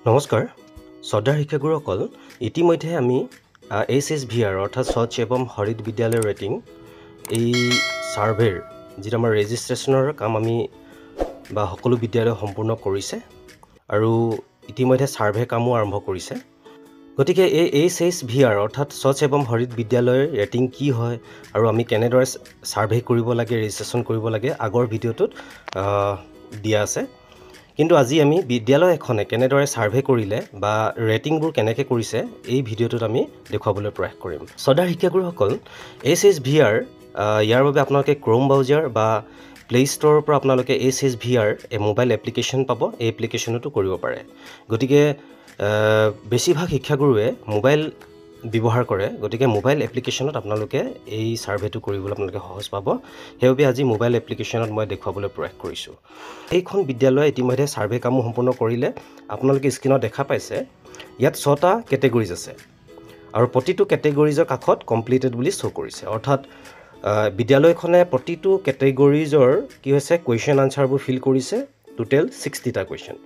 নমস্কাৰ শ্ৰদ্ধাৰ শিক্ষাগুৰুসকল ইতিমধ্যে আমি SSVR অৰ্থাৎ স্বচ্ছ এৱম হৰিত বিদ্যালয় ৰেটিং এই সাৰ্ভেৰ যিটো আমাৰ ৰেজিষ্ট্ৰেশ্যনৰ কাম আমি বা সকলো বিদ্যালয় সম্পূৰ্ণ কৰিছে আৰু ইতিমধ্যে সাৰ্ভে কামো আৰম্ভ কৰিছে গতিকে এই SSVR অৰ্থাৎ স্বচ্ছ এৱম হৰিত বিদ্যালয়ৰ ৰেটিং কি হয় আৰু আমি কেনেদৰে সাৰ্ভে কৰিব লাগে ৰেজিষ্ট্ৰেশ্যন কৰিব লাগে আগৰ ভিডিঅ'টোত দিয়া আছে কিন্তু আজি আমি বিদ্যালয় এখনে কেনেদৰে সাৰ্ভে কৰিলে বা ৰেটিংবোৰ কেনেকৈ কৰিছে এই ভিডিঅ'টোত আমি দেখুৱাবলৈ প্ৰয়াস কৰিম শ্ৰদ্ধাৰ শিক্ষাগুৰুসকল SSVR ইয়াৰ বাবে আপোনালোকে ক্ৰোম ব্ৰাউজাৰ বা প্লে ষ্ট'ৰৰ পৰা আপোনালোকে SSVR এই মোবাইল এপ্লিকেশ্যন পাব এই এপ্লিকেশ্যনতো কৰিব পাৰে গতিকে বেছিভাগ শিক্ষাগুৰুৱে মোবাইল ব্যৱহাৰ কৰে গতিকে মোবাইল এপ্লিকেশ্যনত আপোনালোকে এই সাৰ্ভেটো কৰিবলৈ আপোনালোকে সহজ পাব সেইবাবে আজি মোবাইল এপ্লিকেশ্যনত মই দেখুৱাবলৈ প্ৰয়াস কৰিছোঁ এইখন বিদ্যালয়ে ইতিমধ্যে সাৰ্ভে কামো সম্পূৰ্ণ কৰিলে আপোনালোকে স্ক্ৰীনত দেখা পাইছে ইয়াত 6টা কেটেগৰিজ আছে আৰু প্ৰতিটো কেটেগৰিজৰ কাষত কমপ্লিটেড বুলি শ্ব' কৰিছে অৰ্থাৎ বিদ্যালয়খনে প্ৰতিটো কেটেগৰিজৰ কি হৈছে কুৱেশ্যন আনসাৰবোৰ ফিল কৰিছে টোটেল 60টা কুৱেশ্যন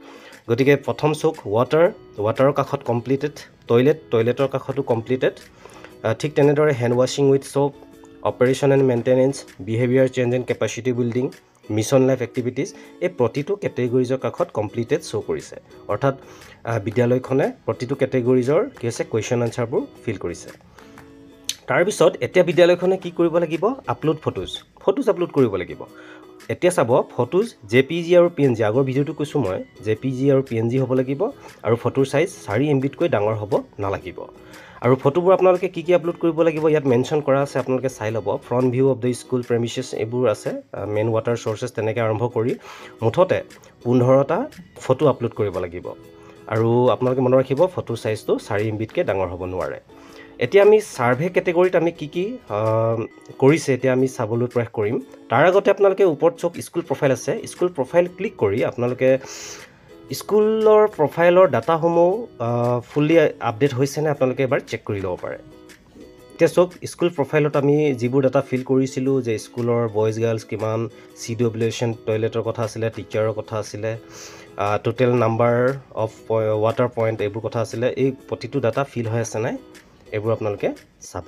গতিকে প্ৰথম চোক ৱাটাৰৰ কাষত কমপ্লিটেড টয়লেটৰ কাষতো কমপ্লিটেড ঠিক তেনেদৰে হেণ্ড ৱাশ্বিং with soap operation and maintenance behaviour change and capacity building mission life activities এই প্ৰতিটো কেটেগৰিজৰ কাষত কমপ্লিটেড শ্ব' কৰিছে অৰ্থাৎ বিদ্যালয়খনে প্ৰতিটো কেটেগৰিজৰ কি হৈছে কুৱেশ্যন আনসাৰবোৰ ফিল কৰিছে তাৰপিছত এতিয়া বিদ্যালয়খনে কি কৰিব লাগিব আপলোড ফটোজ আপলোড কৰিব লাগিব এতিয়া চাব ফটোজ JPG আৰু PNG আগৰ ভিডিঅ'টো কৈছোঁ মই JPG আৰু PNG হ'ব লাগিব আৰু ফটোৰ সাইজ 4 MBতকৈ ডাঙৰ হ'ব নালাগিব আৰু ফটোবোৰ আপোনালোকে কি আপলোড কৰিব লাগিব ইয়াত মেনশ্যন কৰা আছে আপোনালোকে চাই ল'ব front view of the school premises এইবোৰ আছে মেইন ৱাটাৰ চৰ্চেছ তেনেকৈ আৰম্ভ কৰি মুঠতে 15টা ফটো আপলোড কৰিব লাগিব আৰু আপোনালোকে মনত ৰাখিব ফটোৰ সাইজটো 4 MBতকৈ ডাঙৰ হ'ব নোৱাৰে এতিয়া আমি সাৰ্ভে কেটেগৰিত আমি কি কৰিছে এতিয়া আমি চাবলৈ প্ৰয়াস কৰিম তাৰ আগতে আপোনালোকে ওপৰত চক স্কুল প্ৰফাইল আছে স্কুল প্ৰফাইল ক্লিক কৰি আপোনালোকে স্কুলৰ প্ৰফাইলৰ ডাটাসমূহ ফুল্লি আপডেট হৈছেনে আপোনালোকে এবাৰ চেক কৰি ল'ব পাৰে এতিয়া চক স্কুল প্ৰফাইলত আমি যিবোৰ ডাটা ফিল কৰিছিলোঁ যে স্কুলৰ বয়জ গাৰ্লছ কিমান CWN টয়লেটৰ কথা আছিলে টিচাৰৰ কথা আছিলে total number of water point এইবোৰ কথা আছিলে এই প্ৰতিটো ডাটা ফিল হৈ আছে নাই এইবোৰ আপোনালোকে চাব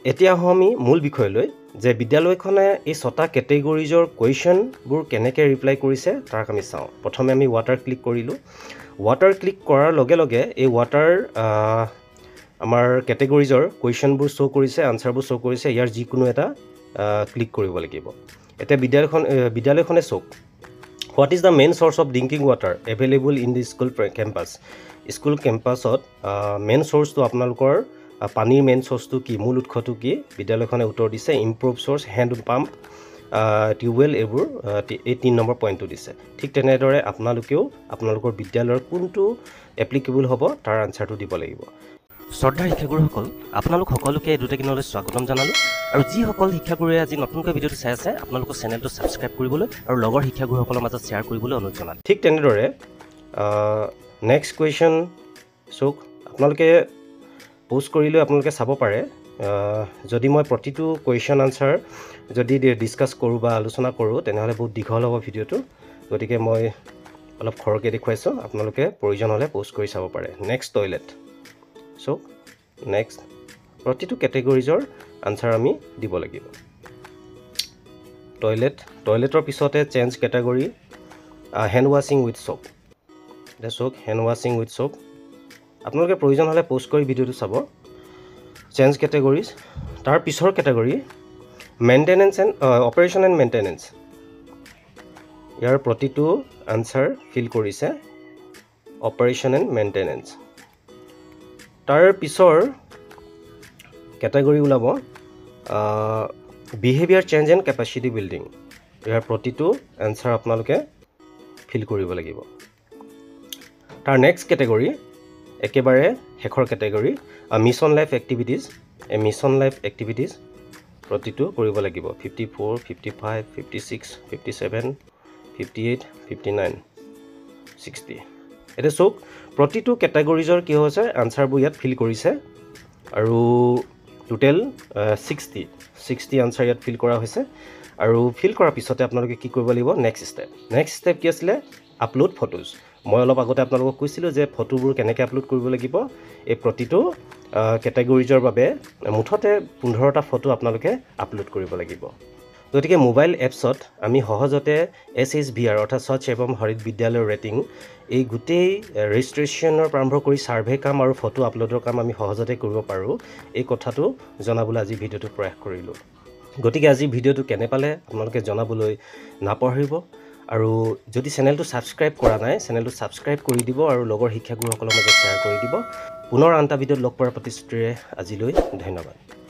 এতিয়া আমি মূল বিষয়লৈ যে বিদ্যালয়খনে এই 6টা কেটেগৰিজৰ কুৱেশ্যনবোৰ কেনেকৈ ৰিপ্লাই কৰিছে তাক আমি চাওঁ প্ৰথমে আমি ৱাটাৰ ক্লিক কৰিলোঁ ৱাটাৰ ক্লিক কৰাৰ লগে লগে এই ৱাটাৰ আমাৰ কেটেগৰিজৰ কুৱেশ্যনবোৰ শ্ব' কৰিছে আনসাৰবোৰ শ্ব' কৰিছে ইয়াৰ যিকোনো এটা ক্লিক কৰিব লাগিব এতিয়া বিদ্যালয়খনে চাওক what is the main source of drinking water available in the school campus school কেম্পাছত মেইন চ'ৰ্চটো আপোনালোকৰ পানীৰ মেইন চ'ৰ্চটো কি মূল উৎসটো কি বিদ্যালয়খনে উত্তৰ দিছে improve church hand pump tubewell এইবোৰ এই 3 নম্বৰ পইণ্টটো দিছে ঠিক তেনেদৰে আপোনালোকেও আপোনালোকৰ বিদ্যালয়ৰ কোনটো এপ্লিকেবল হ'ব তাৰ আনসাৰটো দিব লাগিব শ্ৰদ্ধাৰ শিক্ষাগুৰুসকল আপোনালোক সকলোকে এই দুটা কিনলৈ স্বাগতম জনালোঁ আৰু যিসকল শিক্ষাগুৰুৱে আজি নতুনকৈ ভিডিঅ'টো চাই আছে আপোনালোকৰ চেনেলটো ছাবস্ক্ৰাইব কৰিবলৈ আৰু লগৰ শিক্ষাগুৰুসকলৰ মাজত শ্বেয়াৰ কৰিবলৈ অনুৰোধ জনালোঁ ঠিক তেনেদৰে নেক্সট কুৱেশ্যন চোক আপোনালোকে পোষ্ট কৰিলেও আপোনালোকে চাব পাৰে যদি মই প্ৰতিটো কুৱেশ্যন আনসাৰ যদি ডিছকাছ কৰোঁ বা আলোচনা কৰোঁ তেনেহ'লে বহুত দীঘল হ'ব ভিডিঅ'টো গতিকে মই অলপ খৰকৈ দেখুৱাইছোঁ আপোনালোকে প্ৰয়োজন হ'লে পোষ্ট কৰি চাব পাৰে নেক্সট টয়লেট চোক নেক্সট প্ৰতিটো কেটেগৰিজৰ আনসাৰ আমি দিব লাগিব টয়লেটৰ পিছতে চেঞ্জ কেটেগৰি হেণ্ড ৱাশ্বিং উইথ সোপ এতিয়া চোক হেণ্ড ৱাশ্বিং উইথ সোপ আপোনালোকে প্ৰয়োজন হ'লে পোষ্ট কৰি ভিডিঅ'টো চাব চেঞ্জ কেটেগৰিজ তাৰ পিছৰ category maintenance and operation and maintenance ইয়াৰ প্ৰতিটো আনসাৰ ফিল কৰিছে অপাৰেশ্যন এণ্ড মেইনটেনেন্স তাৰ পিছৰ কেটেগৰি ওলাব behaviour change and capacity building ইয়াৰ প্ৰতিটো আনসাৰ আপোনালোকে ফিল কৰিব লাগিব তাৰ নেক্সট কেটেগৰি একেবাৰে শেষৰ কেটেগৰি মিছন লাইফ এক্টিভিটিজ এই মিছন লাইফ এক্টিভিটিজ প্ৰতিটো কৰিব লাগিব 54 55 56 57 58 59 60 এতিয়া চোক প্ৰতিটো কেটেগৰিজৰ কি হৈছে আনসাৰবোৰ ইয়াত ফিল কৰিছে আৰু টোটেল 60 আনসাৰ ইয়াত ফিল কৰা হৈছে আৰু ফিল কৰাৰ পিছতে আপোনালোকে কি কৰিব লাগিব নেক্সট ষ্টেপ কি আছিলে আপলোড ফটোজ মই অলপ আগতে আপোনালোকক কৈছিলোঁ যে ফটোবোৰ কেনেকৈ আপলোড কৰিব লাগিব এই প্ৰতিটো কেটেগৰিজৰ বাবে মুঠতে 15টা ফটো আপোনালোকে আপলোড কৰিব লাগিব গতিকে মোবাইল এপছত আমি সহজতে SHVR অৰ্থাৎ স্বচ্ছ এৱম হৰিত বিদ্যালয়ৰ ৰেটিং এই গোটেই ৰেজিষ্ট্ৰেশ্যনৰ পৰা আৰম্ভ কৰি ছাৰ্ভে কাম আৰু ফটো আপলোডৰ কাম আমি সহজতে কৰিব পাৰোঁ এই কথাটো জনাবলৈ আজি ভিডিঅ'টো প্ৰয়াস কৰিলোঁ গতিকে আজি ভিডিঅ'টো কেনে পালে আপোনালোকে জনাবলৈ নাপাহৰিব আৰু যদি চেনেলটো ছাবস্ক্ৰাইব কৰা নাই চেনেলটো ছাবস্ক্ৰাইব কৰি দিব আৰু লগৰ শিক্ষাগুৰুসকলৰ মাজত শ্বেয়াৰ কৰি দিব পুনৰ আন এটা ভিডিঅ'ত লগ পোৱাৰ প্ৰতিশ্ৰুতিৰে আজিলৈ ধন্যবাদ